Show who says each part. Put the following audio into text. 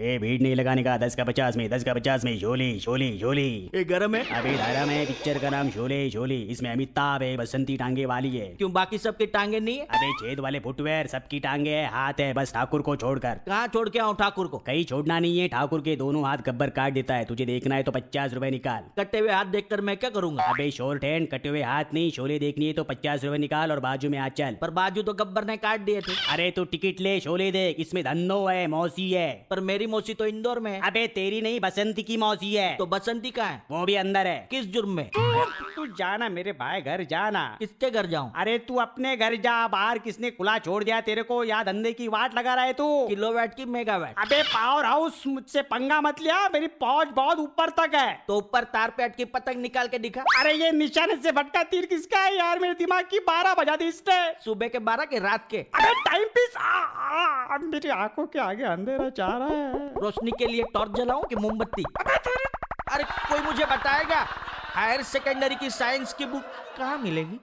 Speaker 1: ए भीड़ नहीं लगाने का, 10 का 50 में, 10 का 50 में, झोली झोली झोली।
Speaker 2: ये गरम है।
Speaker 1: अबे धारा में पिक्चर का नाम झोले झोली, इसमें अमिताभ है, बसंती टांगे वाली है।
Speaker 2: क्यों बाकी सबके टांगे नहीं है?
Speaker 1: अबे छेद वाले फुटवेयर सबकी टांगे है, हाथ है, बस ठाकुर को छोड़कर।
Speaker 2: कहाँ छोड़ के आऊँ ठाकुर को?
Speaker 1: कहीं छोड़ना नहीं है, ठाकुर के दोनों हाथ गब्बर काट देता है। तुझे देखना है तो 50 रुपए निकाल।
Speaker 2: कटे हुए हाथ देखकर मैं क्या करूंगा?
Speaker 1: अबे शॉर्ट हैंड, कटे हुए हाथ नहीं, शोले देखनी है तो 50 रुपए निकाल और बाजू में आ चल।
Speaker 2: पर बाजू तो गब्बर ने काट दिए थे।
Speaker 1: अरे तू टिकट ले, शोले देख, इसमें धन्नो है, मौसी है।
Speaker 2: पर मेरी मौसी तो इंदौर में है।
Speaker 1: अबे तेरी नहीं, बसंती की मौसी है।
Speaker 2: तो बसंती कहाँ है?
Speaker 1: वो भी अंदर है।
Speaker 2: किस जुर्म में?
Speaker 1: तू जाना मेरे भाई घर जाना।
Speaker 2: किसके घर जाऊं?
Speaker 1: अरे तू अपने घर जा, बाहर किसने खुला छोड़ दिया तेरे को? यहाँ धंधे की वाट लगा रहा है तू।
Speaker 2: किलोवाट की मेगावाट?
Speaker 1: अबे पावर हाउस, मुझसे पंगा मत लिया, मेरी पहुंच बहुत ऊपर तक है।
Speaker 2: तो ऊपर तार पे अटकी पतंग निकाल के दिखा।
Speaker 1: अरे ये निशाने से भटका तीर किसका है यार? मेरे दिमाग की 12 बजा दी इसने।
Speaker 2: सुबह के 12 के रात के?
Speaker 1: अबे टाइम पीस, मेरी आंखों के आगे अंधेरा चाह रहा है।
Speaker 2: रोशनी के लिए टॉर्च जलाऊं कि मोमबत्ती? अरे कोई मुझे बताएगा हायर सेकेंडरी की साइंस की बुक कहाँ मिलेगी?